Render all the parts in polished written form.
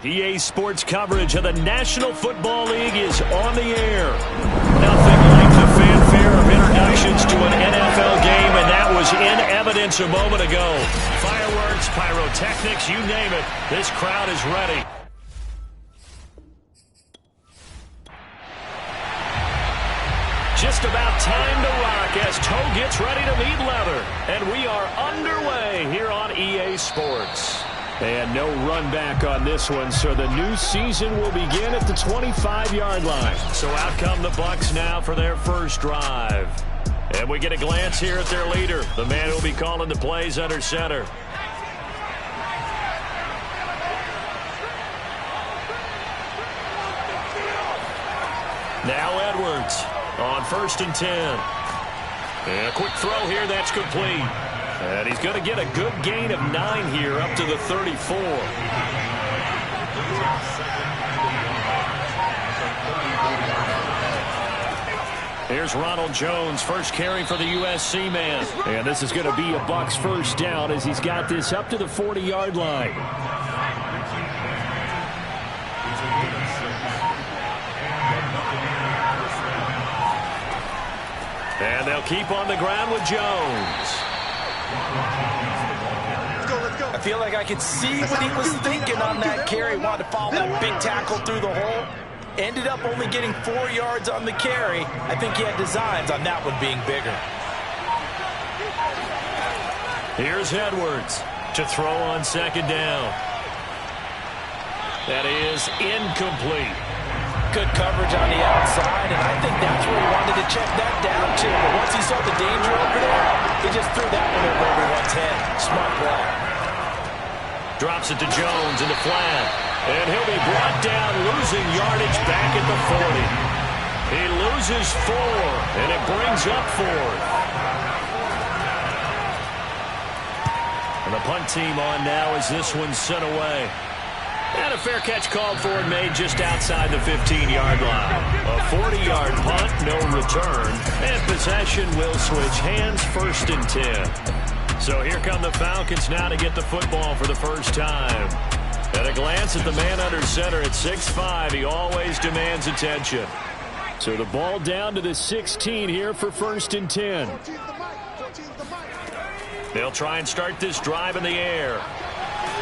EA Sports coverage of the National Football League is on the air. Nothing like the fanfare of introductions to an NFL game, and that was in evidence a moment ago. Fireworks, pyrotechnics, you name it, this crowd is ready. Just about time to rock as toe gets ready to meet leather. And we are underway here on EA Sports. And no run back on this one, so the new season will begin at the 25-yard line. So out come the Bucs now for their first drive. And we get a glance here at their leader, the man who will be calling the plays under center. Now Edwards on 1st and 10. And a quick throw here, that's complete. And he's going to get a good gain of 9 here up to the 34. Here's Ronald Jones, first carry for the USC man. And this is going to be a Bucs first down as he's got this up to the 40-yard line. And they'll keep on the ground with Jones. I feel like I could see what he was thinking on that carry. Wanted to follow that big tackle through the hole. Ended up only getting 4 yards on the carry. I think he had designs on that one being bigger. Here's Edwards to throw on 2nd down. That is incomplete. Good coverage on the outside, and I think that's where he wanted to check that down to. But once he saw the danger over there, he just threw that one over everyone's head. Smart play. Drops it to Jones in the flat. And he'll be brought down, losing yardage back at the 40. He loses 4, and it brings up 4th. And the punt team on now as this one's sent away. And a fair catch called for and made just outside the 15-yard line. A 40-yard punt, no return. And possession will switch hands, 1st and 10. So here come the Falcons now to get the football for the first time. At a glance at the man under center at 6'5", he always demands attention. So the ball down to the 16 here for 1st and 10. They'll try and start this drive in the air.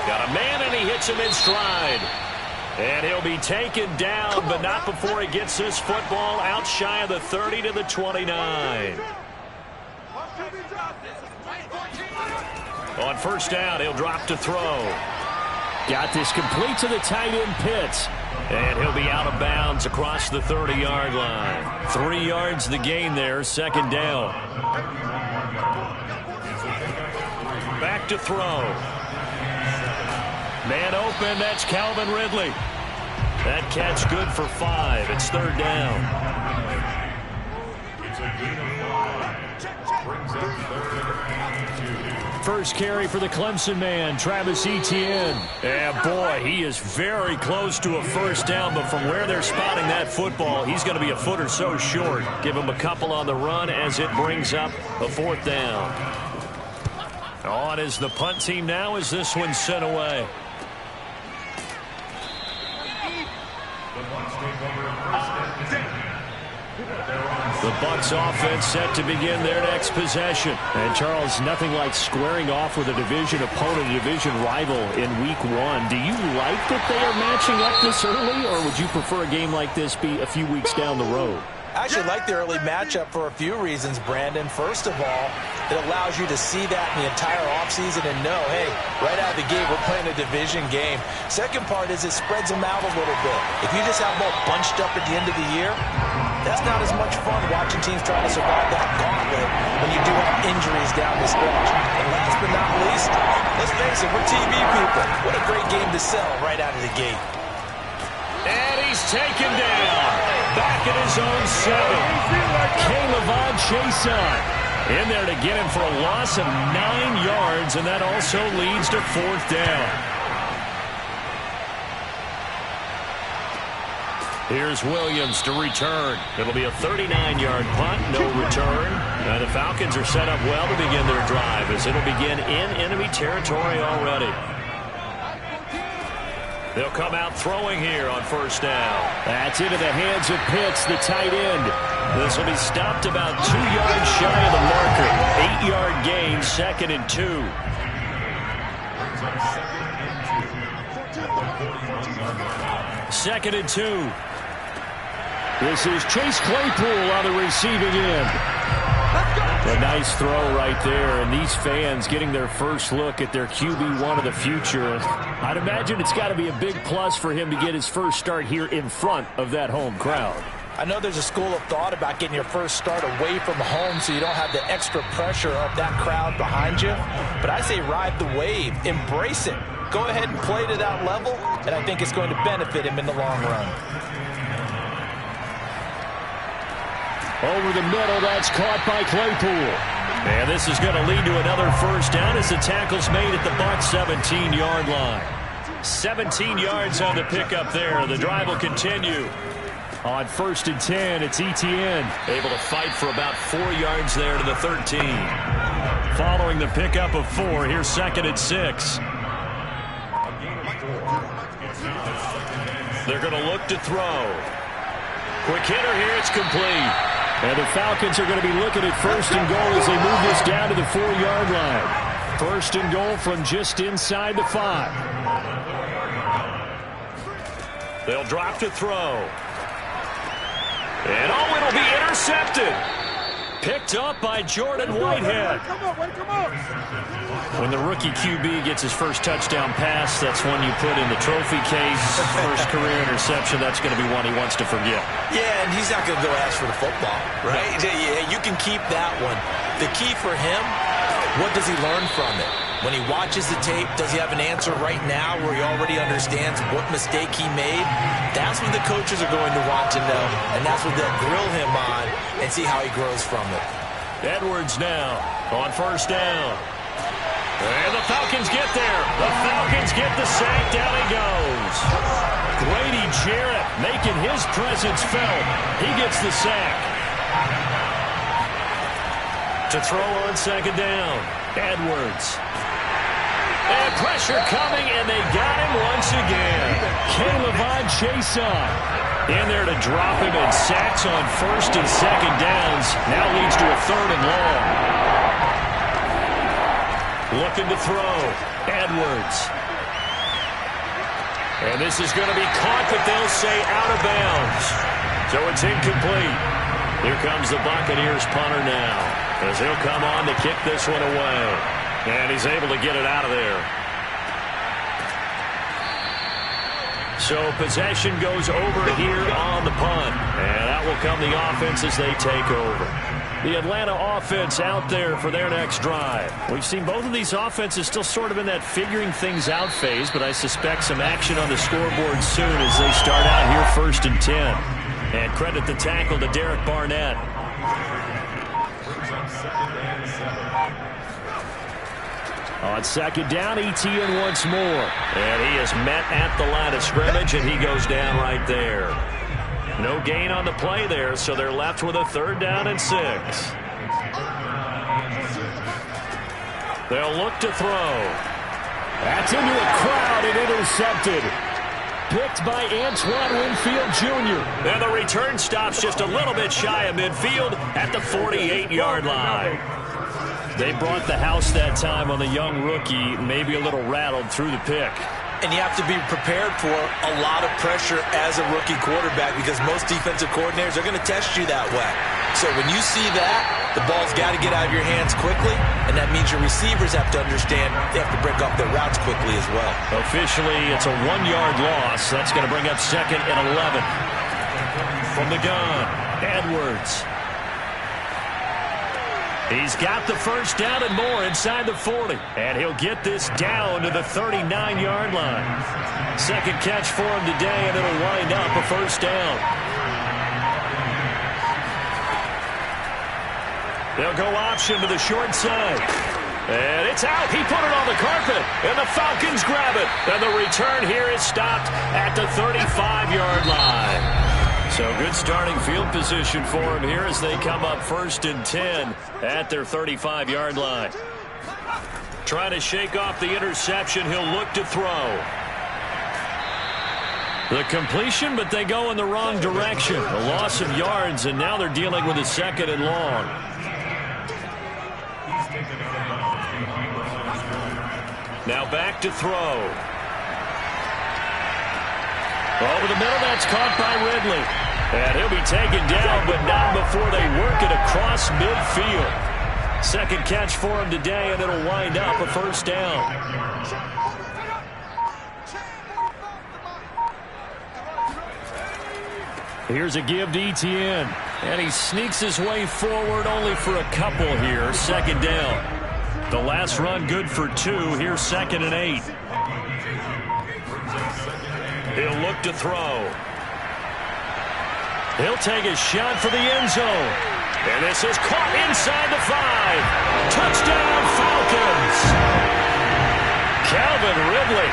Got a man, and he hits him in stride. And he'll be taken down, but not before he gets this football out shy of the 30 to the 29. On 1st down, he'll drop to throw. Got this complete to the tight end Pitts. And he'll be out of bounds across the 30-yard line. 3 yards the gain there, 2nd down. Back to throw. Man open, that's Calvin Ridley. That catch good for 5. It's 3rd down. First carry for the Clemson man, Travis Etienne. And boy, he is very close to a 1st down, but from where they're spotting that football, he's going to be a foot or so short. Give him a couple on the run as it brings up a 4th down. On is the punt team now as this one's sent away. The Bucs offense set to begin their next possession. And Charles, nothing like squaring off with a division opponent, a division rival in week 1. Do you like that they are matching up this early, or would you prefer a game like this be a few weeks down the road? I actually like the early matchup for a few reasons, Brandon. First of all, it allows you to see that in the entire offseason and know, hey, right out of the gate, we're playing a division game. Second part is it spreads them out a little bit. If you just have them all bunched up at the end of the year, that's not as much fun watching teams trying to survive that gauntlet when you do have injuries down the stretch. And last but not least, let's face it, we're TV people. What a great game to sell right out of the gate. And he's taken down. Back at his own 7. K'Lavon Chaisson in there to get him for a loss of 9 yards, and that also leads to 4th down. Here's Williams to return. It'll be a 39-yard punt, no return. And the Falcons are set up well to begin their drive as it'll begin in enemy territory already. They'll come out throwing here on first down. That's into the hands of Pitts, the tight end. This will be stopped about 2 yards shy of the marker. 8-yard gain, 2nd and 2. Second and 2. This is Chase Claypool on the receiving end. A nice throw right there, and these fans getting their first look at their QB1 of the future. I'd imagine it's got to be a big plus for him to get his first start here in front of that home crowd. I know there's a school of thought about getting your first start away from home so you don't have the extra pressure of that crowd behind you. But I say ride the wave. Embrace it. Go ahead and play to that level, and I think it's going to benefit him in the long run. Over the middle, that's caught by Claypool. And this is going to lead to another first down as the tackle's made at the Bucs 17-yard line. 17 yards on the pickup there. The drive will continue. On 1st and 10, it's Etienne. Able to fight for about 4 yards there to the 13. Following the pickup of 4, here's 2nd and 6. They're going to look to throw. Quick hitter here, it's complete. And the Falcons are going to be looking at 1st and goal as they move this down to the 4-yard line. 1st and goal from just inside the 5. They'll drop to throw. And oh, it'll be intercepted. Picked up by Jordan Whitehead. When the rookie QB gets his first touchdown pass, that's one you put in the trophy case. First career interception, that's going to be one he wants to forget. Yeah, and he's not going to go ask for the football, right? Yeah, you can keep that one. The key for him, what does he learn from it? When he watches the tape, does he have an answer right now where he already understands what mistake he made? That's what the coaches are going to want to know, and that's what they'll grill him on and see how he grows from it. Edwards now on 1st down. And the Falcons get there. The Falcons get the sack. Down he goes. Grady Jarrett making his presence felt. He gets the sack. To throw on 2nd down. Edwards. And pressure coming, and they got him once again. K'Lavon Chaisson in there to drop him, and sacks on 1st and 2nd downs. Now leads to a 3rd and long. Looking to throw. Edwards. And this is going to be caught, but they'll say out of bounds. So it's incomplete. Here comes the Buccaneers punter now, as he'll come on to kick this one away. And he's able to get it out of there. So possession goes over here on the punt. And out will come the offense as they take over. The Atlanta offense out there for their next drive. We've seen both of these offenses still sort of in that figuring things out phase, but I suspect some action on the scoreboard soon as they start out here 1st and 10. And credit the tackle to Derek Barnett. On 2nd down, Etienne once more. And he is met at the line of scrimmage, and he goes down right there. No gain on the play there, so they're left with a 3rd down and 6. They'll look to throw. That's into a crowd and intercepted. Picked by Antoine Winfield Jr. And the return stops just a little bit shy of midfield at the 48-yard line. They brought the house that time on the young rookie, maybe a little rattled through the pick. And you have to be prepared for a lot of pressure as a rookie quarterback because most defensive coordinators are going to test you that way. So when you see that, the ball's got to get out of your hands quickly, and that means your receivers have to understand they have to break off their routes quickly as well. Officially, it's a 1-yard loss. That's going to bring up 2nd and 11. From the gun, Edwards. He's got the first down and more inside the 40. And he'll get this down to the 39-yard line. Second catch for him today, and it'll wind up a 1st down. They'll go option to the short side. And it's out. He put it on the carpet. And the Falcons grab it. And the return here is stopped at the 35-yard line. So good starting field position for him here as they come up 1st and 10 at their 35-yard line. Trying to shake off the interception. He'll look to throw. The completion, but they go in the wrong direction. A loss of yards, and now they're dealing with a 2nd and long. Now back to throw. Over the middle, that's caught by Ridley. And he'll be taken down, but not before they work it across midfield. 2nd catch for him today, and it'll wind up a 1st down. Here's a give to Etienne. And he sneaks his way forward only for a couple here. 2nd down. The last run good for 2. Here's 2nd and 8. He'll look to throw. He'll take a shot for the end zone. And this is caught inside the 5. Touchdown Falcons. Calvin Ridley,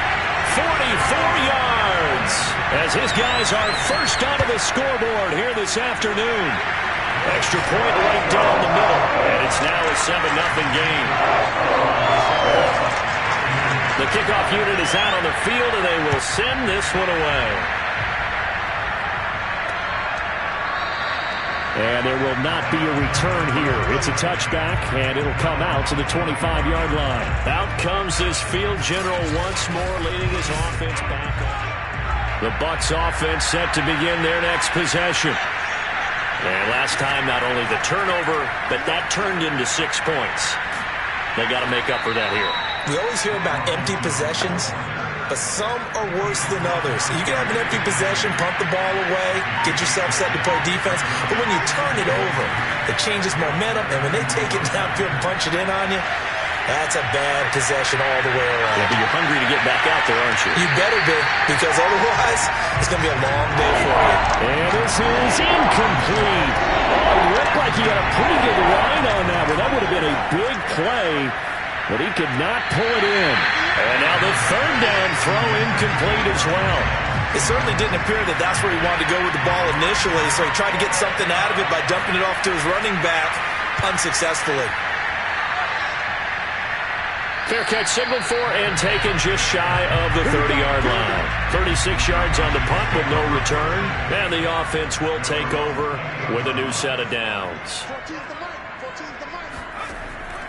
44 yards. As his guys are first onto the scoreboard here this afternoon. Extra point right down the middle. And it's now a 7-0 game. The kickoff unit is out on the field, and they will send this one away. And there will not be a return here. It's a touchback, and it'll come out to the 25-yard line. Out comes this field general once more, leading his offense back up. The Bucs offense set to begin their next possession. And last time, not only the turnover, but that turned into 6 points. They got to make up for that here. We always hear about empty possessions, but some are worse than others. You can have an empty possession, punt the ball away, get yourself set to play defense, but when you turn it over, it changes momentum, and when they take it downfield and punch it in on you, that's a bad possession all the way around. Yeah, but you're hungry to get back out there, aren't you? You better be, because otherwise, it's going to be a long day for you. And this is incomplete. Oh, it looked like he had a pretty good line on that one. That would have been a big play, but he could not pull it in. And now the 3rd down throw incomplete as well. It certainly didn't appear that that's where he wanted to go with the ball initially, so he tried to get something out of it by dumping it off to his running back unsuccessfully. Fair catch signaled for and taken just shy of the 30-yard line. 36 yards on the punt with no return. And the offense will take over with a new set of downs.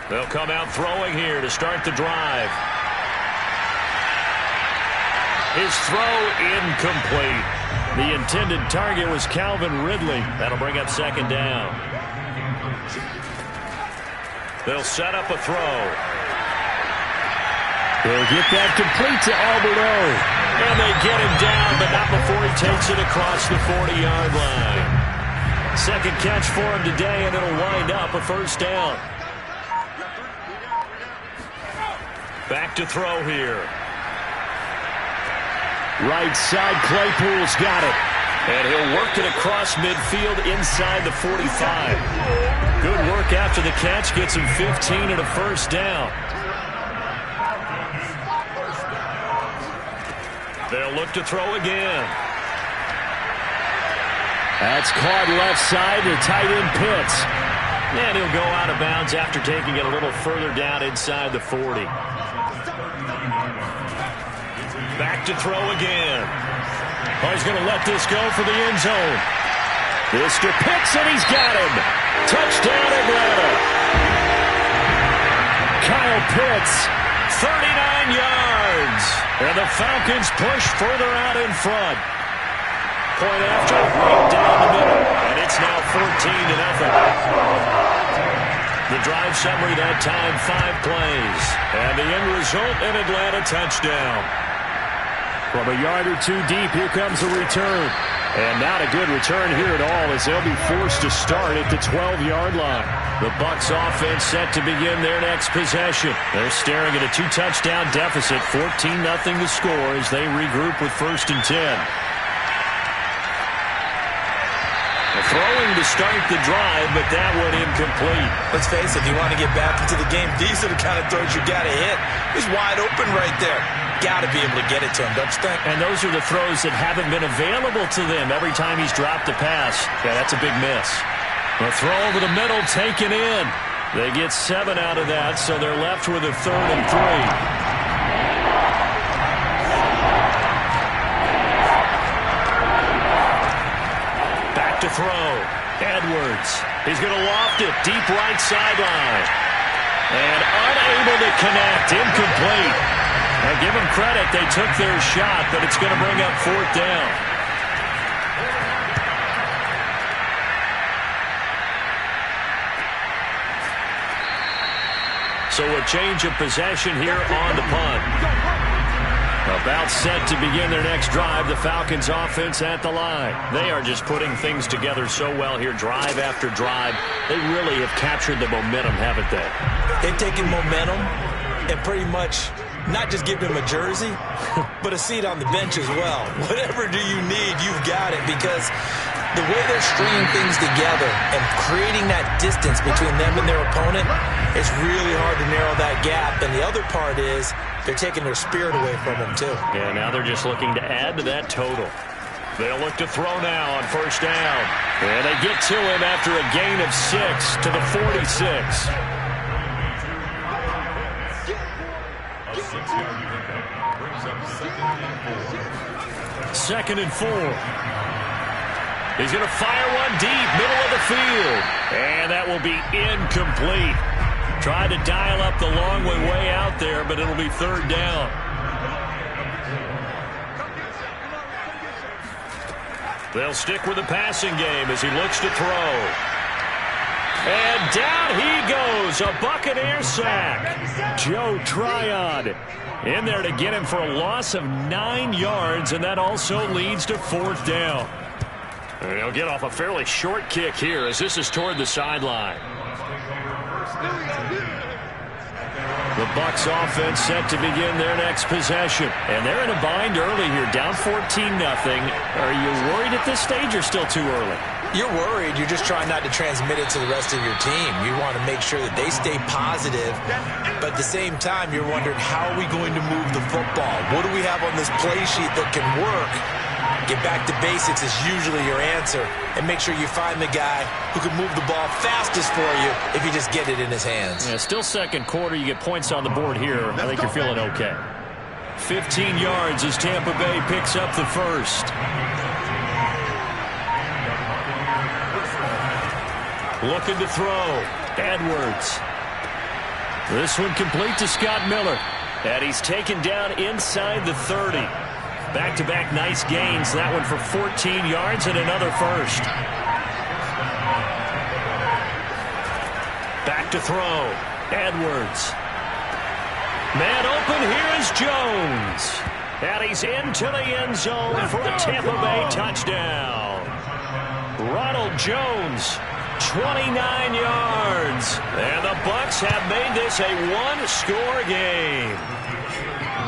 They'll come out throwing here to start the drive. His throw incomplete. The intended target was Calvin Ridley. That'll bring up 2nd down. They'll set up a throw. They'll get that complete to Alberto. And they get him down, but not before he takes it across the 40-yard line. 2nd catch for him today, and it'll wind up a 1st down. Back to throw here. Right side, Claypool's got it. And he'll work it across midfield inside the 45. Good work after the catch. Gets him 15 and a 1st down. They'll look to throw again. That's caught left side to tight end Pitts. And he'll go out of bounds after taking it a little further down inside the 40. Back to throw again. Oh, he's going to let this go for the end zone. Mr. Pitts, and he's got him. Touchdown, Atlanta. Kyle Pitts, 39 yards. And the Falcons push further out in front. Point after, right down the middle. And it's now 14-0. The drive summary that time, 5 plays. And the end result, an Atlanta touchdown. From a yard or 2 deep, here comes a return. And not a good return here at all, as they'll be forced to start at the 12-yard line. The Bucs offense set to begin their next possession. They're staring at a 2-touchdown deficit, 14-0 to score as they regroup with 1st and 10. Throwing to start the drive, but that went incomplete. Let's face it, if you want to get back into the game, these are the kind of throws you got to hit. He's wide open right there. Got to be able to get it to him, don't you think? And those are the throws that haven't been available to them every time he's dropped a pass. Yeah, that's a big miss. A throw over the middle, taken in. They get 7 out of that, so they're left with a 3rd and 3. Back to throw. Edwards. He's going to loft it deep right sideline. And unable to connect. Incomplete. Now give them credit. They took their shot, but it's going to bring up 4th down. So a change of possession here on the punt. About set to begin their next drive, the Falcons offense at the line. They are just putting things together so well here, drive after drive. They really have captured the momentum, haven't they? They've taken momentum and pretty much not just give them a jersey, but a seat on the bench as well. Whatever do you need, you've got it, because the way they're stringing things together and creating that distance between them and their opponent, it's really hard to narrow that gap. And the other part is they're taking their spirit away from them, too. Yeah, now they're just looking to add to that total. They'll look to throw now on 1st down. And they get to him after a gain of 6 to the 46. Second and 4. He's going to fire one deep, middle of the field. And that will be incomplete. Tried to dial up the long way out there, but it'll be 3rd down. They'll stick with the passing game as he looks to throw. And down he goes, a Buccaneer sack. Joe Tryon in there to get him for a loss of 9 yards, and that also leads to 4th down. And he'll get off a fairly short kick here as this is toward the sideline. The Bucs offense set to begin their next possession. And they're in a bind early here, down 14-0. Are you worried at this stage or still too early? You're worried. You're just trying not to transmit it to the rest of your team. You want to make sure that they stay positive. But at the same time, you're wondering, how are we going to move the football? What do we have on this play sheet that can work? Get back to basics is usually your answer. And make sure you find the guy who can move the ball fastest for you if you just get it in his hands. Yeah, still second quarter. You get points on the board here. I think you're feeling okay. 15 yards as Tampa Bay picks up the first. Looking to throw. Edwards. This one complete to Scott Miller. And he's taken down inside the 30. Back-to-back nice gains. That one for 14 yards and another first. Back to throw. Edwards. Man open. Here is Jones. And he's into the end zone for a Tampa Bay touchdown. Ronald Jones, 29 yards. And the Bucs have made this a one-score game.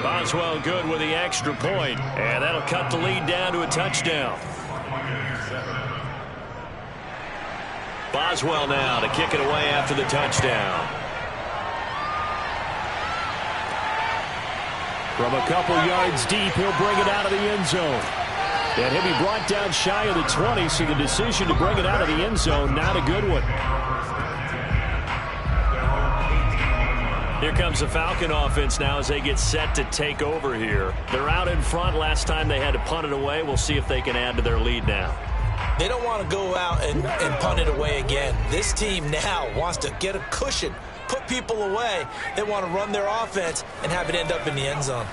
Boswell good with the extra point, and that'll cut the lead down to a touchdown. Boswell now to kick it away after the touchdown. From a couple yards deep, he'll bring it out of the end zone. And he'll be brought down shy of the 20, so the decision to bring it out of the end zone, not a good one. Here comes the Falcon offense now as they get set to take over here. They're out in front. Last time they had to punt it away. We'll see if they can add to their lead now. They don't want to go out and punt it away again. This team now wants to get a cushion, put people away. They want to run their offense and have it end up in the end zone.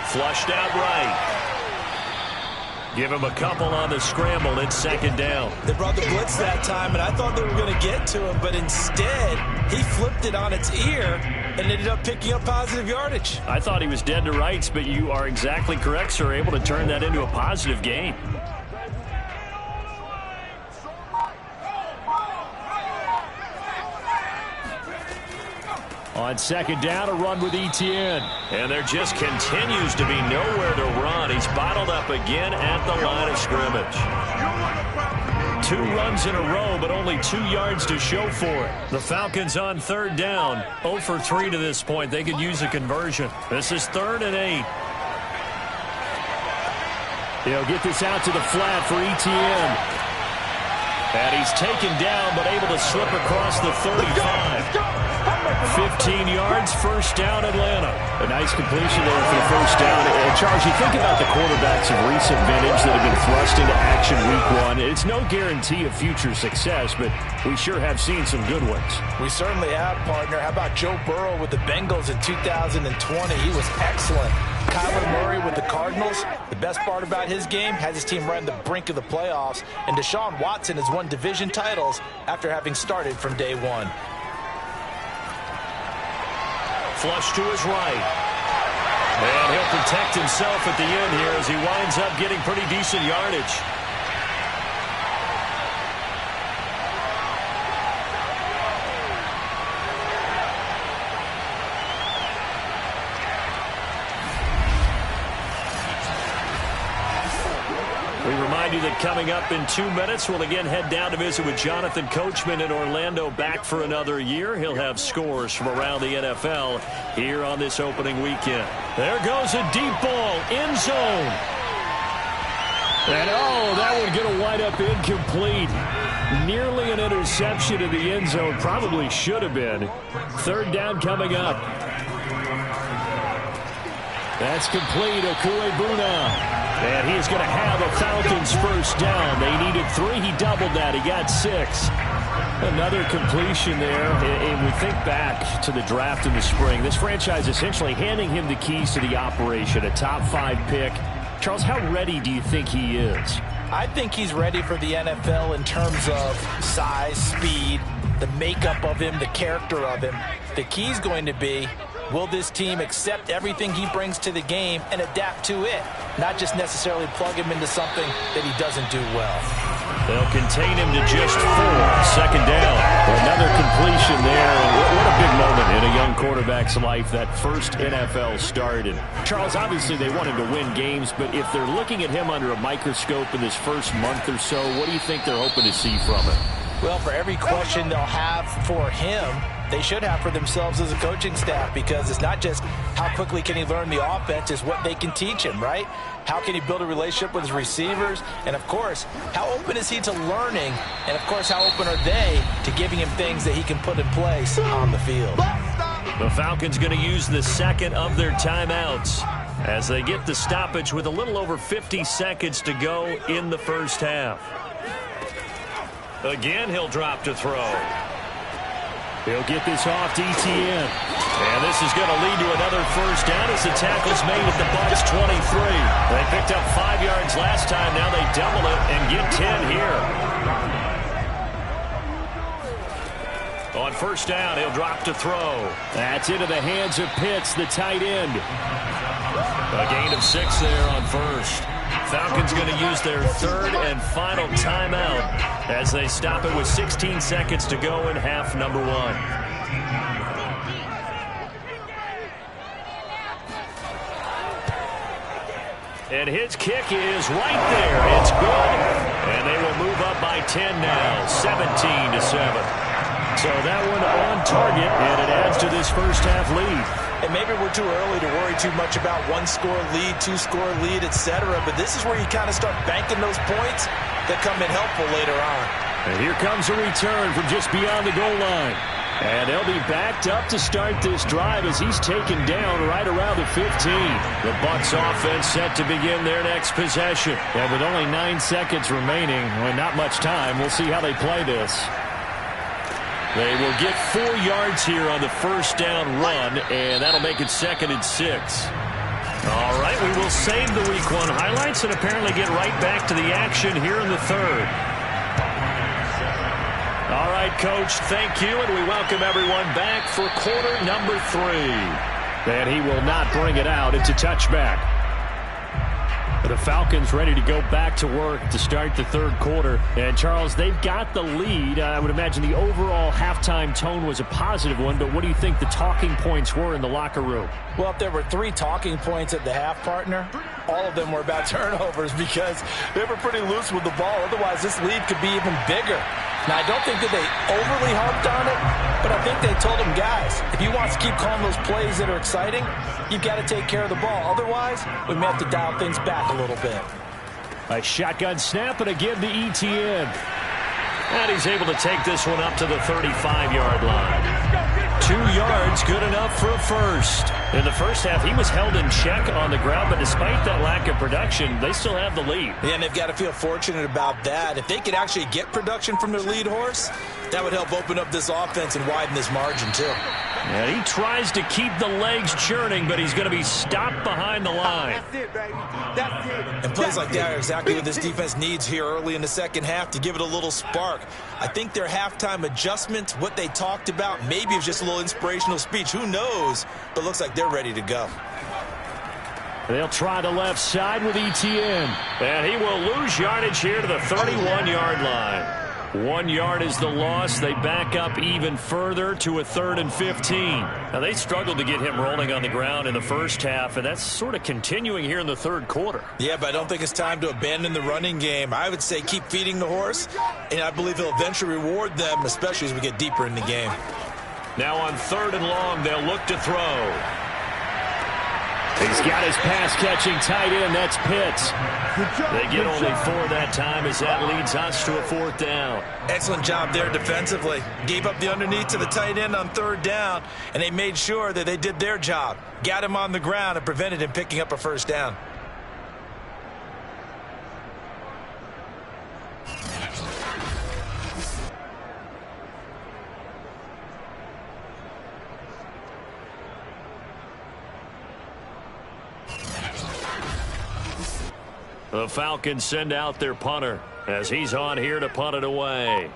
Flushed out right. Give him a couple on the scramble. It's 2nd down. They brought the blitz that time, and I thought they were going to get to him, but instead he flipped it on its ear and ended up picking up positive yardage. I thought he was dead to rights, but you are exactly correct, sir. Able to turn that into a positive gain. On 2nd down, a run with Etienne. And there just continues to be nowhere to run. He's bottled up again at the line of scrimmage. 2 runs in a row, but only 2 yards to show for it. The Falcons on 3rd down. 0 for 3 to this point. They could use a conversion. This is 3rd and 8. He'll get this out to the flat for Etienne. And he's taken down, but able to slip across the 35. 15 yards, first down, Atlanta. A nice completion there for the first down. And Charles, you think about the quarterbacks of recent vintage that have been thrust into action week one. It's no guarantee of future success, but we sure have seen some good ones. We certainly have, partner. How about Joe Burrow with the Bengals in 2020? He was excellent. Kyler Murray with the Cardinals. The best part about his game, has his team right on the brink of the playoffs. And Deshaun Watson has won division titles after having started from day one. Flush to his right. And he'll protect himself at the end here as he winds up getting pretty decent yardage. We remind you that coming up in 2 minutes, we'll again head down to visit with Jonathan Coachman in Orlando, back for another year. He'll have scores from around the NFL here on this opening weekend. There goes a deep ball, end zone. And oh, that one going to wind up incomplete. Nearly an interception in the end zone. Probably should have been. Third down coming up. That's complete. Okuwebuna. And he's going to have a Falcons first down. They needed 3. He doubled that. He got 6. Another completion there. And we think back to the draft in the spring. This franchise essentially handing him the keys to the operation, a top 5 pick. Charles, how ready do you think he is? I think he's ready for the NFL in terms of size, speed, the makeup of him, the character of him. The key's going to be, will this team accept everything he brings to the game and adapt to it? Not just necessarily plug him into something that he doesn't do well. They'll contain him to just 4. Second down. Another completion there. What a big moment in a young quarterback's life, that first NFL start. And Charles, obviously they want him to win games, but if they're looking at him under a microscope in this first month or so, what do you think they're hoping to see from him? Well, for every question they'll have for him, they should have for themselves as a coaching staff, because it's not just how quickly can he learn the offense, it's what they can teach him, right? How can he build a relationship with his receivers? And, of course, how open is he to learning? And, of course, how open are they to giving him things that he can put in place on the field? The Falcons going to use the second of their timeouts as they get the stoppage with a little over 50 seconds to go in the first half. Again, he'll drop to throw. He'll get this off to Etienne. And this is going to lead to another first down as the tackle's made at the Bucs 23. They picked up 5 yards last time. Now they double it and get 10 here. On first down, he'll drop to throw. That's into the hands of Pitts, the tight end. A gain of 6 there on first. Falcons going to use their third and final timeout as they stop it with 16 seconds to go in half number 1. And his kick is right there. It's good. And they will move up by 10 now, 17-7. So that one on target, and it adds to this first half lead. And maybe we're too early to worry too much about 1-score lead, 2-score lead, etc. But this is where you kind of start banking those points that come in helpful later on. And here comes a return from just beyond the goal line. And they'll be backed up to start this drive as he's taken down right around the 15. The Bucs offense set to begin their next possession. And with only 9 seconds remaining, well, not much time, we'll see how they play this. They will get 4 yards here on the first down run, and that'll make it 2nd and 6. All right, we will save the Week 1 highlights and apparently get right back to the action here in the third. All right, Coach, thank you, and we welcome everyone back for quarter number 3. And he will not bring it out. It's a touchback. The Falcons ready to go back to work to start the third quarter. And, Charles, they've got the lead. I would imagine the overall halftime tone was a positive one, but what do you think the talking points were in the locker room? Well, if there were 3 talking points at the half, partner, all of them were about turnovers because they were pretty loose with the ball. Otherwise, this lead could be even bigger. Now, I don't think that they overly harped on it, but I think they told them, guys, if you want to keep calling those plays that are exciting, you've got to take care of the ball. Otherwise, we may have to dial things back a little bit. A shotgun snap, and again to Etienne. And he's able to take this one up to the 35-yard line. 2 yards, good enough for a first. In the first half, he was held in check on the ground, but despite that lack of production, they still have the lead. Yeah, and they've got to feel fortunate about that. If they could actually get production from their lead horse, that would help open up this offense and widen this margin, too. And he tries to keep the legs churning, but he's going to be stopped behind the line. That's it, baby. That's it. And plays like that are exactly what this defense needs here early in the second half to give it a little spark. I think their halftime adjustments, what they talked about, maybe it was just a little inspirational speech. Who knows? But it looks like they're ready to go. They'll try the left side with Etienne. And he will lose yardage here to the 31-yard line. 1 yard is the loss. They back up even further to a 3rd and 15. Now, they struggled to get him rolling on the ground in the first half, and that's sort of continuing here in the third quarter. Yeah, but I don't think it's time to abandon the running game. I would say keep feeding the horse, and I believe he'll eventually reward them, especially as we get deeper in the game. Now on 3rd and long, they'll look to throw. He's got his pass-catching tight end. That's Pitts. They get only 4 that time as that leads us to a 4th down. Excellent job there defensively. Gave up the underneath to the tight end on 3rd down, and they made sure that they did their job. Got him on the ground and prevented him picking up a 1st down. The Falcons send out their punter as he's on here to punt it away.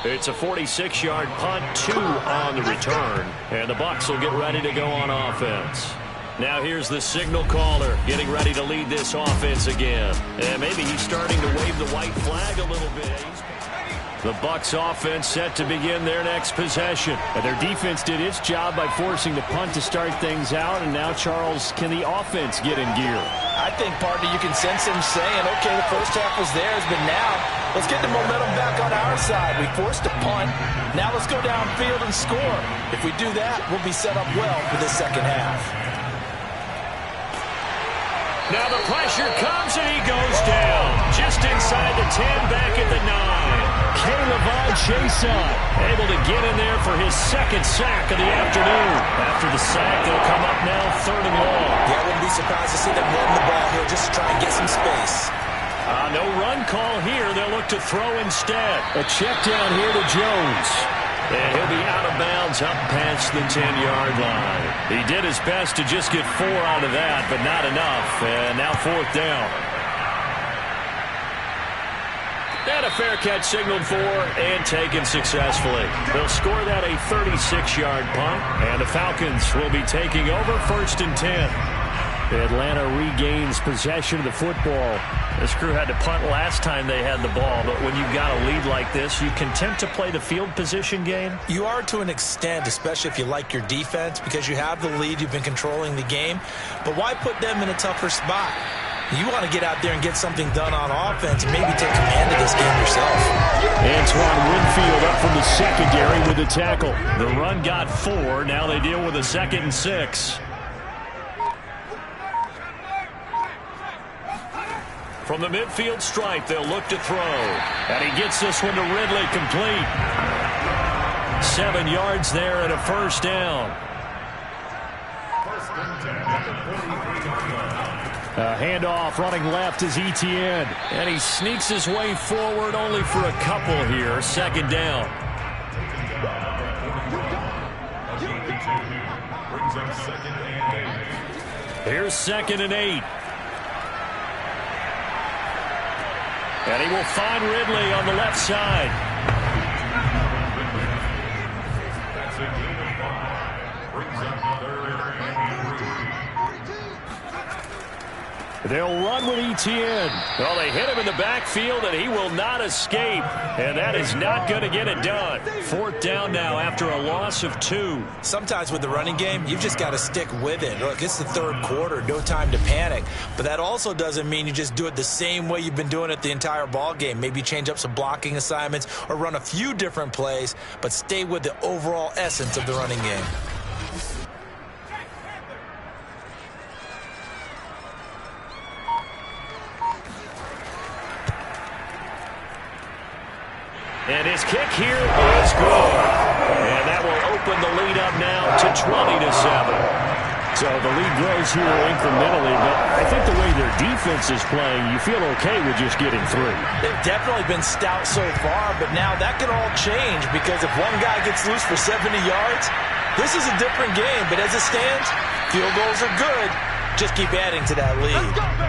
It's a 46-yard punt, 2 on the return, and the Bucs will get ready to go on offense. Now here's the signal caller getting ready to lead this offense again. And maybe he's starting to wave the white flag a little bit. The Bucs offense set to begin their next possession. And their defense did its job by forcing the punt to start things out. And now, Charles, can the offense get in gear? I think, partner, you can sense him saying, okay, the first half was theirs, but now let's get the momentum back on our side. We forced a punt. Now let's go downfield and score. If we do that, we'll be set up well for this second half. Now the pressure comes and he goes down. Just inside the 10, back at the 9. Caleb Chason able to get in there for his 2nd sack of the afternoon. After the sack, they'll come up now 3rd and long. Yeah, I wouldn't be surprised to see them running the ball here just to try and get some space. No run call here. They'll look to throw instead. A check down here to Jones. And he'll be out of bounds up past the 10-yard line. He did his best to just get 4 out of that, but not enough. And now 4th down. And a fair catch signaled for and taken successfully. They'll score that a 36-yard punt, and the Falcons will be taking over 1st and 10. Atlanta regains possession of the football. This crew had to punt last time they had the ball, but when you've got a lead like this, you content to play the field position game? You are to an extent, especially if you like your defense, because you have the lead, you've been controlling the game. But why put them in a tougher spot? You want to get out there and get something done on offense and maybe take command of this game yourself. Antoine Winfield up from the secondary with the tackle. The run got 4. Now they deal with a 2nd and 6. From the midfield stripe, they'll look to throw. And he gets this one to Ridley, complete. 7 yards there and a 1st down. A handoff running left is Etienne. And he sneaks his way forward only for a couple here. 2nd down. Here's 2nd and 8. And he will find Ridley on the left side. They'll run with Etienne. Well, they hit him in the backfield, and he will not escape. And that is not going to get it done. 4th down now after a loss of 2. Sometimes with the running game, you've just got to stick with it. Look, it's the 3rd quarter, no time to panic. But that also doesn't mean you just do it the same way you've been doing it the entire ball game. Maybe change up some blocking assignments or run a few different plays, but stay with the overall essence of the running game. And his kick here is good. And that will open the lead up now to 20-7. So the lead grows here incrementally, but I think the way their defense is playing, you feel okay with just getting 3. They've definitely been stout so far, but now that can all change because if one guy gets loose for 70 yards, this is a different game. But as it stands, field goals are good. Just keep adding to that lead.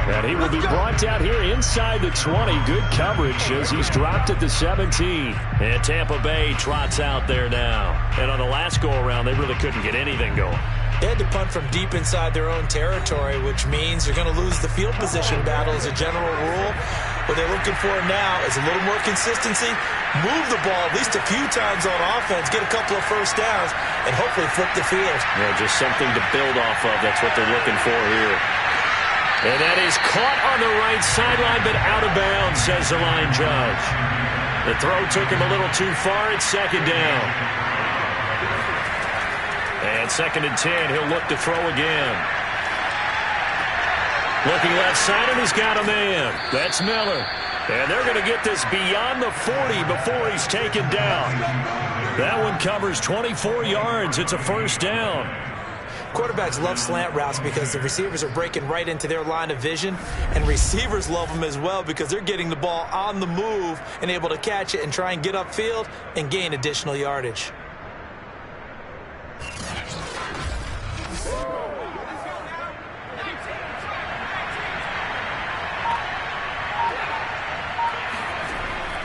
And he will be brought down here inside the 20. Good coverage as he's dropped at the 17. And Tampa Bay trots out there now. And on the last go-around, they really couldn't get anything going. They had to punt from deep inside their own territory, which means you're going to lose the field position battle as a general rule. What they're looking for now is a little more consistency, move the ball at least a few times on offense, get a couple of first downs, and hopefully flip the field. Yeah, just something to build off of. That's what they're looking for here. And that is caught on the right sideline, but out of bounds, says the line judge. The throw took him a little too far. It's second down. And 2nd and 10, he'll look to throw again. Looking left side, and he's got a man. That's Miller. And they're going to get this beyond the 40 before he's taken down. That one covers 24 yards. It's a first down. Quarterbacks love slant routes because the receivers are breaking right into their line of vision, and receivers love them as well because they're getting the ball on the move and able to catch it and try and get upfield and gain additional yardage.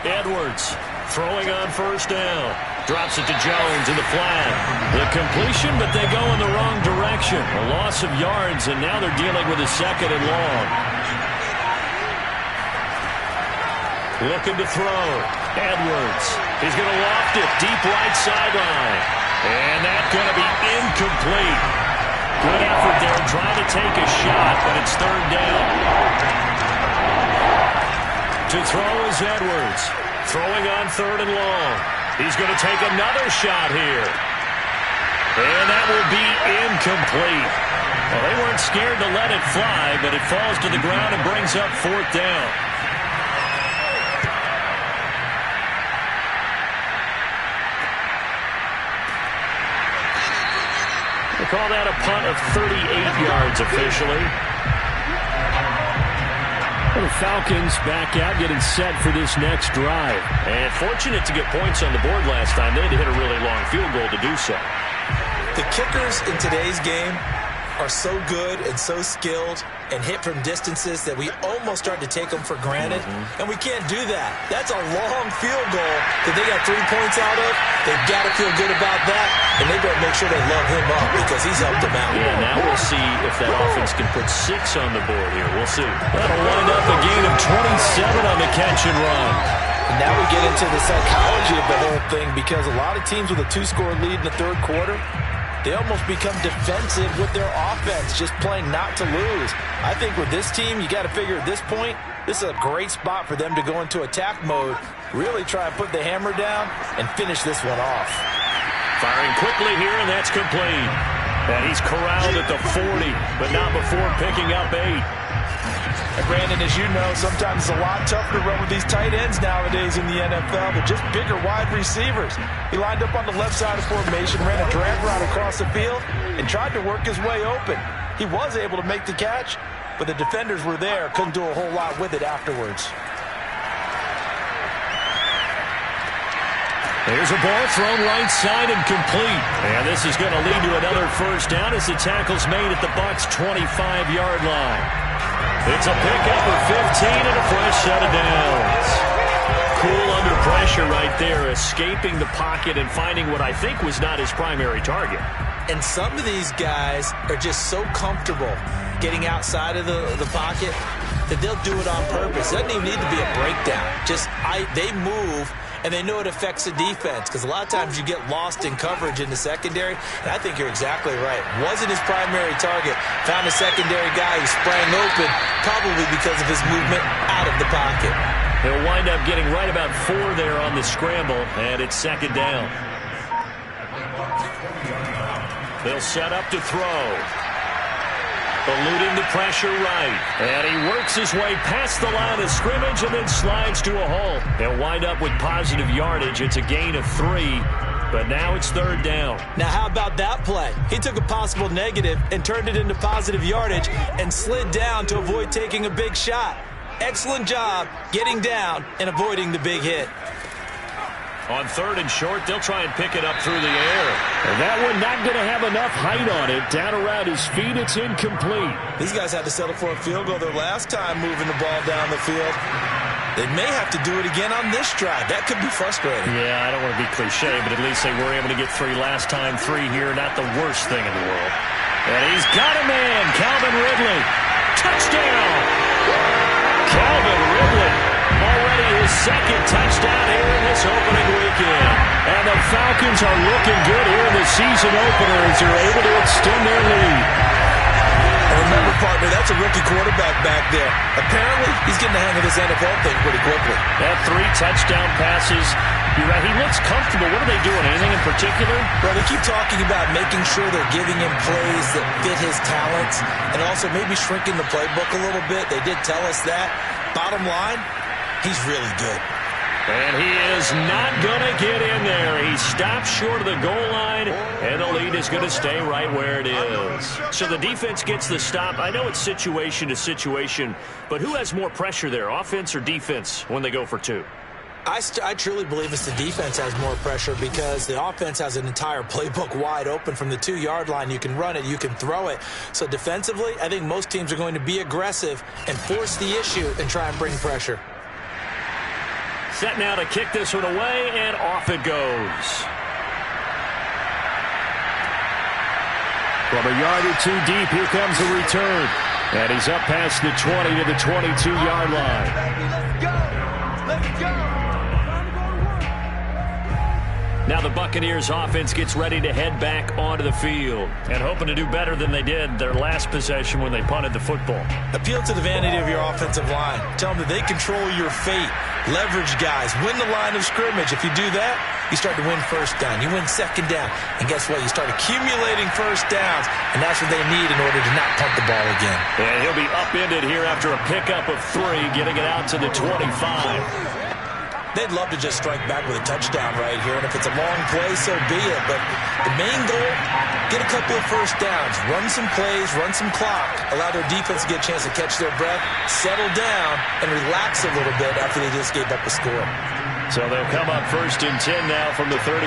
Edwards throwing on first down. Drops it to Jones in the flat. The completion, but they go in the wrong direction. A loss of yards, and now they're dealing with a 2nd and long. Looking to throw. Edwards. He's going to loft it deep right sideline. And that's going to be incomplete. Good effort there trying to take a shot, but it's 3rd down. To throw is Edwards. Throwing on 3rd and long. He's going to take another shot here. And that will be incomplete. Well, they weren't scared to let it fly, but it falls to the ground and brings up 4th down. They call that a punt of 38 yards officially. The Falcons back out, getting set for this next drive. And fortunate to get points on the board last time. They had to hit a really long field goal to do so. The kickers in today's game are so good and so skilled and hit from distances that we almost start to take them for granted. And we can't do that. That's a long field goal that they got 3 points out of. They've got to feel good about that, and they better make sure they love him up because he's helped them out. Yeah, now we'll see if that offense can put 6 on the board here. We'll see. That'll wind up a gain of 27 on the catch and run. And now we get into the psychology of the whole thing because a lot of teams with a 2-score lead in the 3rd quarter, they almost become defensive with their offense, just playing not to lose. I think with this team, you got to figure at this point, this is a great spot for them to go into attack mode, really try and put the hammer down and finish this one off. Firing quickly here, and that's complete. And he's corralled at the 40, but not before picking up 8. And Brandon, as you know, sometimes it's a lot tougher to run with these tight ends nowadays in the NFL, but just bigger wide receivers. He lined up on the left side of formation, ran a drag route across the field, and tried to work his way open. He was able to make the catch, but the defenders were there, couldn't do a whole lot with it afterwards. There's a ball thrown right side and complete. And this is going to lead to another first down as the tackle's made at the Bucs' 25-yard line. It's a pickup of 15 and a fresh set of downs. Cool under pressure right there, escaping the pocket and finding what I think was not his primary target. And some of these guys are just so comfortable getting outside of the pocket that they'll do it on purpose. It doesn't even need to be a breakdown. They move, and they know it affects the defense because a lot of times you get lost in coverage in the secondary, and I think you're exactly right. Wasn't his primary target. Found a secondary guy who sprang open, probably because of his movement out of the pocket. He'll wind up getting right about 4 there on the scramble, and it's 2nd down. They'll set up to throw. eluding the pressure right. And he works his way past the line of scrimmage and then slides to a hole. He'll wind up with positive yardage. It's a gain of 3, but now it's 3rd down. Now, how about that play? He took a possible negative and turned it into positive yardage and slid down to avoid taking a big shot. Excellent job getting down and avoiding the big hit. On 3rd and short, they'll try and pick it up through the air. And that one not going to have enough height on it. Down around his feet, it's incomplete. These guys had to settle for a field goal their last time moving the ball down the field. They may have to do it again on this drive. That could be frustrating. Yeah, I don't want to be cliche, but at least they were able to get 3 last time. 3 here, not the worst thing in the world. And he's got a man, Calvin Ridley. Touchdown! Calvin Ridley. Already his 2nd touchdown here in this opening weekend. And the Falcons are looking good here in the season opener as they're able to extend their lead. And remember, partner, that's a rookie quarterback back there. Apparently, he's getting the hang of this NFL thing pretty quickly. That 3 touchdown passes. You're right, he looks comfortable. What are they doing? Anything in particular? Well, they keep talking about making sure they're giving him plays that fit his talents and also maybe shrinking the playbook a little bit. They did tell us that. Bottom line, he's really good. And he is not going to get in there. He stops short of the goal line, and the lead is going to stay right where it is. So the defense gets the stop. I know it's situation to situation, but who has more pressure there, offense or defense, when they go for 2? I truly believe it's the defense has more pressure because the offense has an entire playbook wide open from the 2-yard line. You can run it, you can throw it. So defensively, I think most teams are going to be aggressive and force the issue and try and bring pressure. Set now to kick this one away, and off it goes. From a yard or 2 deep, here comes the return. And he's up past the 20 to the 22-yard line. Let's go! Let's go! Now the Buccaneers offense gets ready to head back onto the field and hoping to do better than they did their last possession when they punted the football. Appeal to the vanity of your offensive line. Tell them that they control your fate. Leverage guys. Win the line of scrimmage. If you do that, you start to win 1st down. You win 2nd down. And guess what? You start accumulating 1st downs, and that's what they need in order to not punt the ball again. And he'll be upended here after a pickup of 3, getting it out to the 25. They'd love to just strike back with a touchdown right here, and if it's a long play, so be it. But the main goal, get a couple of 1st downs, run some plays, run some clock, allow their defense to get a chance to catch their breath, settle down, and relax a little bit after they just gave up a score. So they'll come up 1st and 10 now from the 33.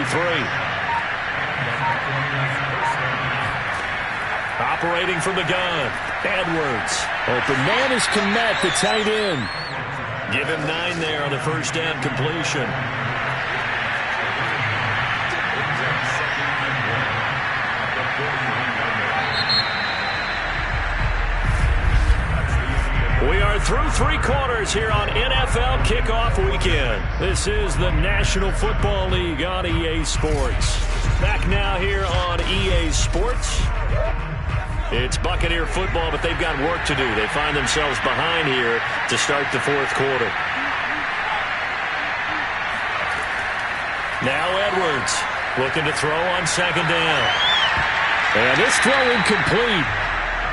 Operating from the gun, Edwards. Open man is Kmet, the tight end. Give him 9 there on the 1st down completion. We are through 3 quarters here on NFL Kickoff Weekend. This is the National Football League on EA Sports. Back now here on EA Sports. It's Buccaneer football, but they've got work to do. They find themselves behind here to start the 4th quarter. Now Edwards looking to throw on 2nd down. And this throw incomplete.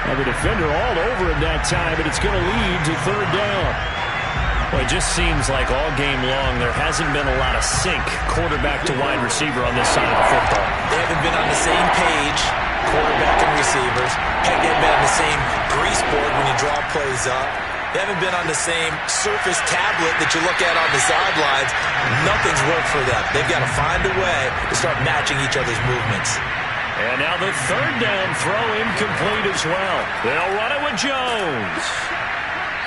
Now the defender all over him that time, but it's going to lead to 3rd down. Well, it just seems like all game long there hasn't been a lot of sync quarterback to wide receiver on this side of the football. They haven't been on the same page, quarterback and receivers. They haven't been on the same grease board when you draw plays up. They haven't been on the same surface tablet that you look at on the sidelines. Nothing's worked for them. They've got to find a way to start matching each other's movements. And now the 3rd down throw incomplete as well. They'll run it with Jones.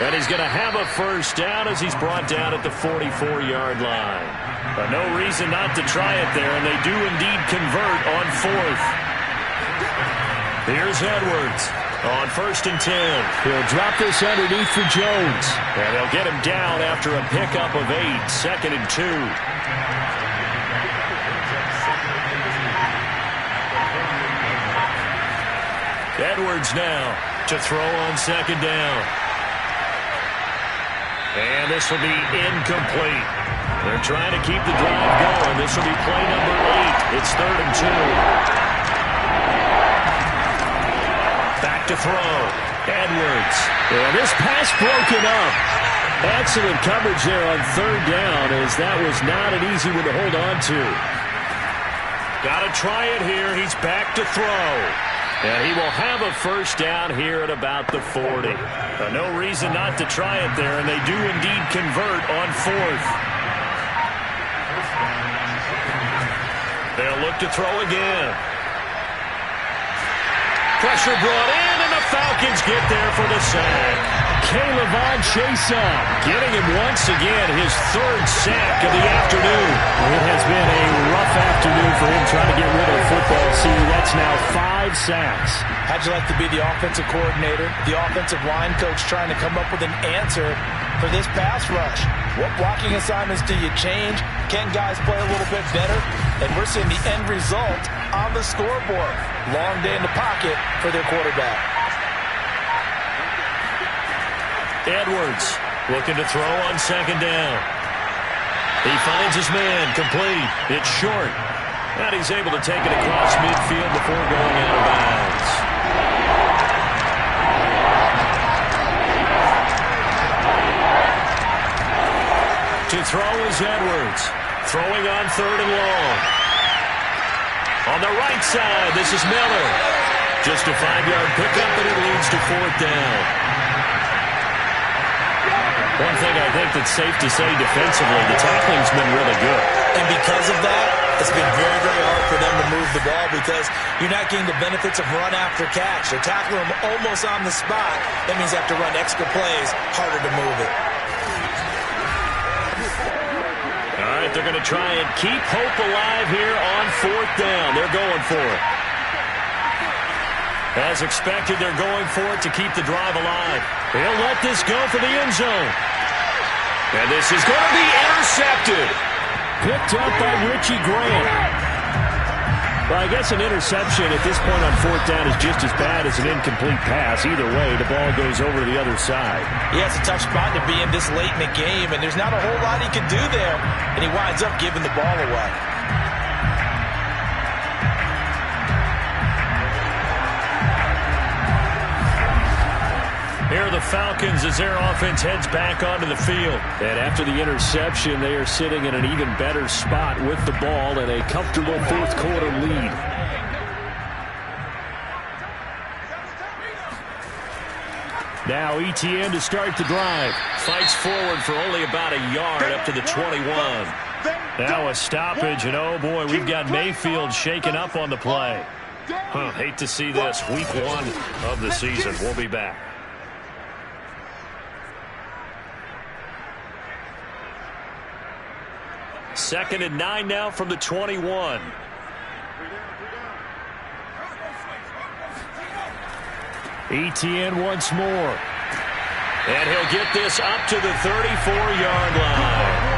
And he's going to have a 1st down as he's brought down at the 44-yard line. But no reason not to try it there, and they do indeed convert on 4th. Here's Edwards on 1st and 10. He'll drop this underneath for Jones. And they'll get him down after a pickup of 8, 2nd and 2. Edwards now to throw on 2nd down. And this will be incomplete. They're trying to keep the drive going. This will be play number 8. It's 3rd and 2. Back to throw. And this pass broken up. Excellent coverage there on third down, as that was not an easy one to hold on to. Got to try it here. He's back to throw. And he will have a first down here at about the 40. No reason not to try it there, and they do indeed convert on fourth. They'll look to throw again. Pressure brought in, and the Falcons get there for the sack. Caleb Chase getting him once again, his third sack of the afternoon. It has been a rough afternoon for him trying to get rid of the football. See, that's now 5 sacks. How'd you like to be the offensive coordinator, the offensive line coach trying to come up with an answer for this pass rush? What blocking assignments do you change? Can guys play a little bit better? And we're seeing the end result on the scoreboard. Long day in the pocket for their quarterback. Edwards looking to throw on second down. He finds his man, complete. It's short. And he's able to take it across midfield before going out of bounds. To throw is Edwards. Throwing on third and long. On the right side, this is Miller. Just a 5-yard pickup, and it leads to fourth down. One thing I think that's safe to say defensively, the tackling's been really good. And because of that, it's been very, very hard for them to move the ball because you're not getting the benefits of run after catch. They're tackling them almost on the spot. That means they have to run extra plays, harder to move it. All right, they're going to try and keep hope alive here on fourth down. They're going for it. As expected, they're going for it to keep the drive alive. They'll let this go for the end zone. And this is going to be intercepted. Picked up by Richie Grant. Well, I guess an interception at this point on fourth down is just as bad as an incomplete pass. Either way, the ball goes over to the other side. Yeah, it's a tough spot to be in this late in the game, and there's not a whole lot he can do there. And he winds up giving the ball away. Here are the Falcons as their offense heads back onto the field. And after the interception, they are sitting in an even better spot with the ball and a comfortable fourth quarter lead. Now Etienne to start the drive. Fights forward for only about a yard up to the 21. Now a stoppage, and oh boy, we've got Mayfield shaken up on the play. Hate to see this. Week 1 of the season. We'll be back. Second and 9 now from the 21. Etienne once more. And he'll get this up to the 34-yard line.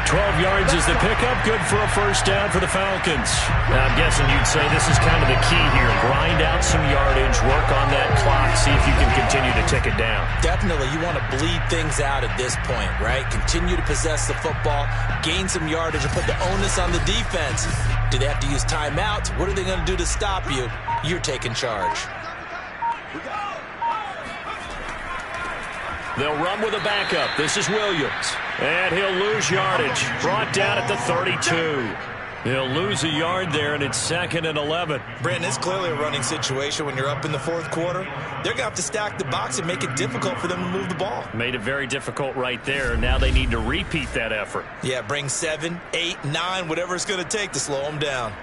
12 yards is the pickup. Good for a first down for the Falcons. Now, I'm guessing you'd say this is kind of the key here. Grind out some yardage, work on that clock, see if you can continue to tick it down. Definitely, you want to bleed things out at this point, right? Continue to possess the football, gain some yardage, and put the onus on the defense. Do they have to use timeouts? What are they going to do to stop you? You're taking charge. They'll run with a backup. This is Williams. And he'll lose yardage. Brought down at the 32. He'll lose a yard there, and it's second and 11. Brandon, it's clearly a running situation when you're up in the fourth quarter. They're going to have to stack the box and make it difficult for them to move the ball. Made it very difficult right there. Now they need to repeat that effort. Yeah, bring 7, 8, 9, whatever it's going to take to slow them down.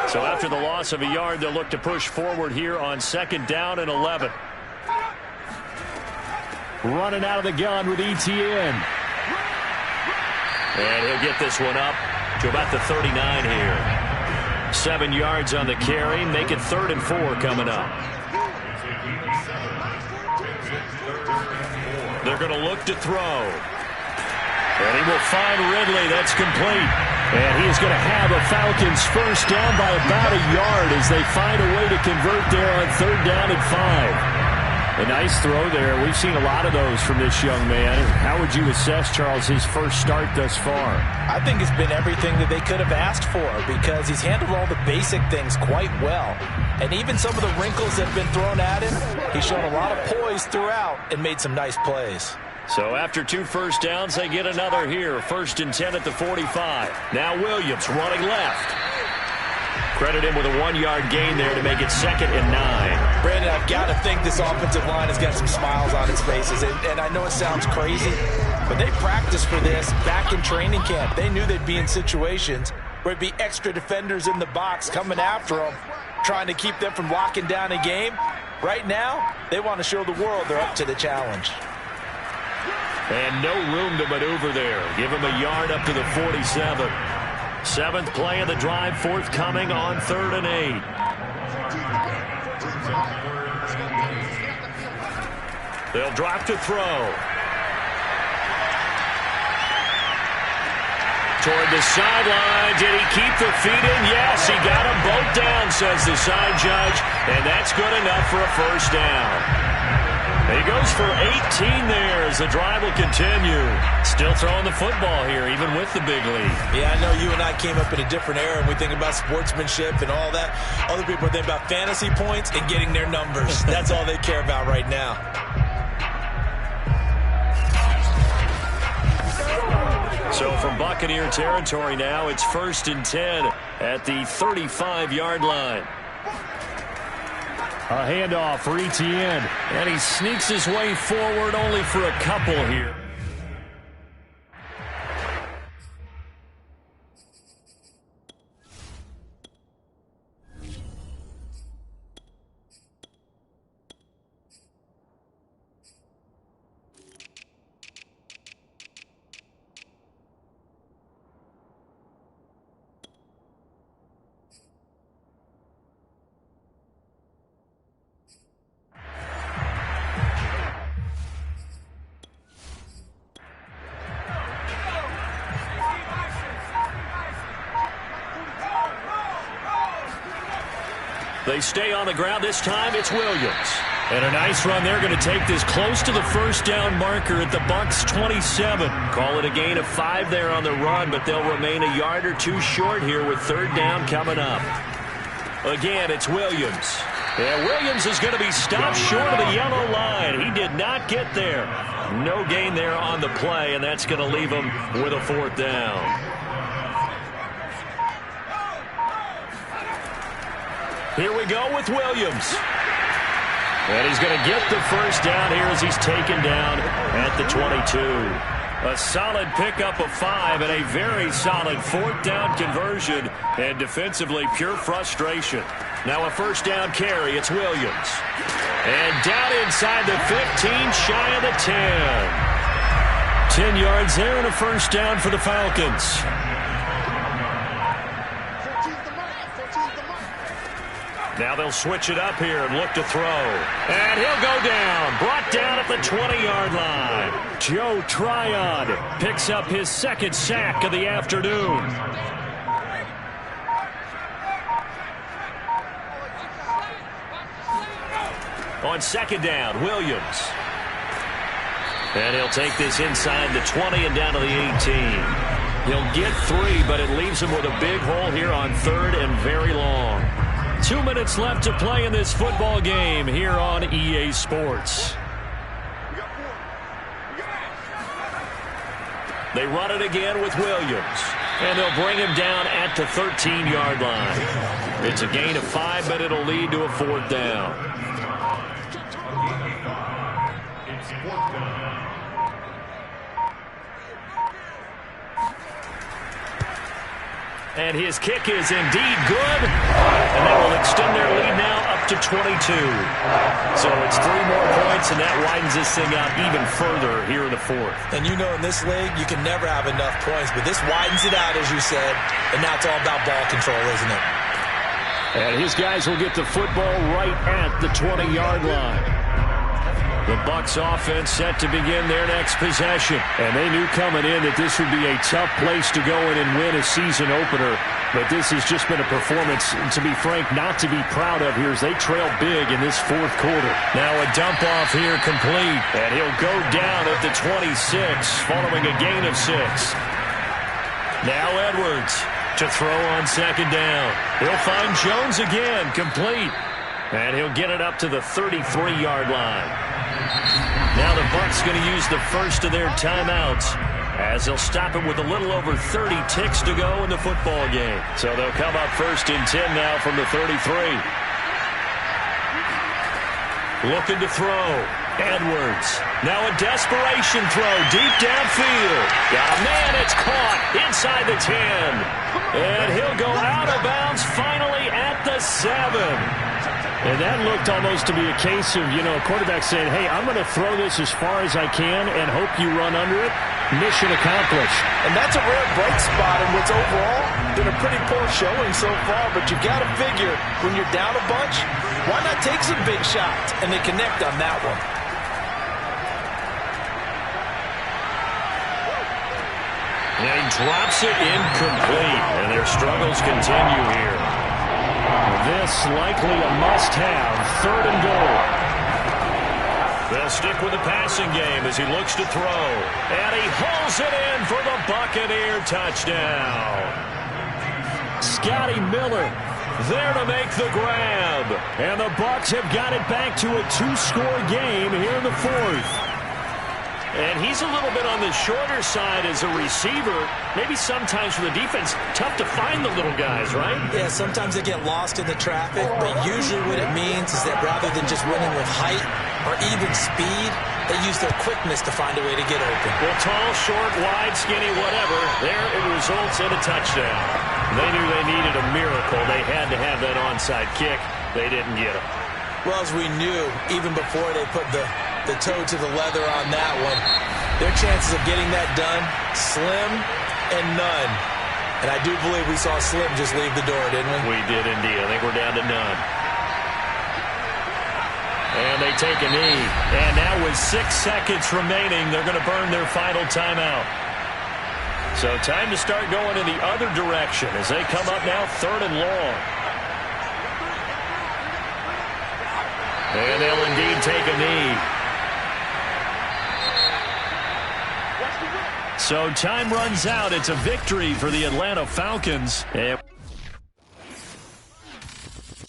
So after the loss of a yard, they'll look to push forward here on second down and 11. Running out of the gun with Etienne. And he'll get this one up to about the 39 here. 7 yards on the carry. Make it 3rd and 4 coming up. They're going to look to throw. And he will find Ridley. That's complete. And he is going to have a Falcons first down by about a yard as they find a way to convert there on 3rd down and 5. A nice throw there. We've seen a lot of those from this young man. How would you assess, Charles, his first start thus far? I think it's been everything that they could have asked for because he's handled all the basic things quite well. And even some of the wrinkles that have been thrown at him, he's shown a lot of poise throughout and made some nice plays. So after 2 first downs, they get another here. 1st and 10 at the 45. Now Williams running left. Credit him with a 1-yard gain there to make it 2nd and 9. Brandon, I've got to think this offensive line has got some smiles on its faces. And I know it sounds crazy, but they practiced for this back in training camp. They knew they'd be in situations where it'd be extra defenders in the box coming after them, trying to keep them from locking down a game. Right now, they want to show the world they're up to the challenge. And no room to maneuver there. Give him a yard up to the 47. 7th play of the drive, forthcoming on 3rd and 8. They'll drop to throw. Toward the sideline. Did he keep the feet in? Yes, he got them both down, says the side judge. And that's good enough for a first down. He goes for 18 there as the drive will continue. Still throwing the football here, even with the big lead. Yeah, I know you and I came up in a different era, and we think about sportsmanship and all that. Other people think about fantasy points and getting their numbers. That's all they care about right now. So from Buccaneer territory now, it's 1st and 10 at the 35-yard line. A handoff for Etienne. And he sneaks his way forward only for a couple here. They stay on the ground. This time it's Williams. And a nice run. They're going to take this close to the first down marker at the Bucs 27. Call it a gain of 5 there on the run, but they'll remain a yard or 2 short here with 3rd down coming up. Again, it's Williams. Yeah, Williams is going to be stopped short of the yellow line. He did not get there. No gain there on the play, and that's going to leave him with a 4th down. Here we go with Williams. And he's going to get the first down here as he's taken down at the 22. A solid pickup of 5 and a very solid 4th down conversion. And defensively, pure frustration. Now a first down carry. It's Williams. And down inside the 15, shy of the 10. 10 yards there and a first down for the Falcons. Now they'll switch it up here and look to throw. And he'll go down. Brought down at the 20-yard line. Joe Tryon picks up his 2nd sack of the afternoon. On 2nd down, Williams. And he'll take this inside the 20 and down to the 18. He'll get 3, but it leaves him with a big hole here on 3rd and very long. 2 minutes left to play in this football game here on EA Sports. They run it again with Williams. And they'll bring him down at the 13-yard line. It's a gain of 5, but it'll lead to a 4th down. And his kick is indeed good. And that will extend their lead now up to 22. So it's 3 more points, and that widens this thing out even further here in the 4th. And you know in this league, you can never have enough points. But this widens it out, as you said. And now it's all about ball control, isn't it? And his guys will get the football right at the 20-yard line. The Bucs offense set to begin their next possession. And they knew coming in that this would be a tough place to go in and win a season opener. But this has just been a performance, to be frank, not to be proud of here as they trail big in this fourth quarter. Now a dump off here complete. And he'll go down at the 26 following a gain of 6. Now Edwards to throw on second down. He'll find Jones again, complete. And he'll get it up to the 33-yard line. Now the Bucs going to use the first of their timeouts, as they'll stop it with a little over 30 ticks to go in the football game. So they'll come up 1st and 10 now from the 33. Looking to throw. Edwards. Now a desperation throw deep downfield. Got a man, it's caught inside the 10. And he'll go out of bounds finally at the 7. And that looked almost to be a case of, a quarterback saying, hey, I'm going to throw this as far as I can and hope you run under it. Mission accomplished. And that's a rare bright spot in what's overall been a pretty poor showing so far. But you got to figure, when you're down a bunch, why not take some big shots? And they connect on that one. And he drops it incomplete. And their struggles continue here. This likely a must-have, 3rd and goal. They'll stick with the passing game as he looks to throw. And he hauls it in for the Buccaneer touchdown. Scotty Miller there to make the grab. And the Bucs have got it back to a 2-score game here in the 4th. And he's a little bit on the shorter side as a receiver. Maybe sometimes for the defense, tough to find the little guys, right? Yeah, sometimes they get lost in the traffic, but usually what it means is that rather than just winning with height or even speed, they use their quickness to find a way to get open. Well, tall, short, wide, skinny, whatever, there it results in a touchdown. They knew they needed a miracle. They had to have that onside kick. They didn't get it. Well, as we knew, even before they put the toe to the leather on that one, their chances of getting that done, slim and none. And I do believe we saw Slim just leave the door, didn't we? We did indeed. I think we're down to none. And they take a knee. And now with 6 seconds remaining, they're going to burn their final timeout. So time to start going in the other direction as they come up now 3rd and long. And they'll indeed take a knee. So time runs out. It's a victory for the Atlanta Falcons. And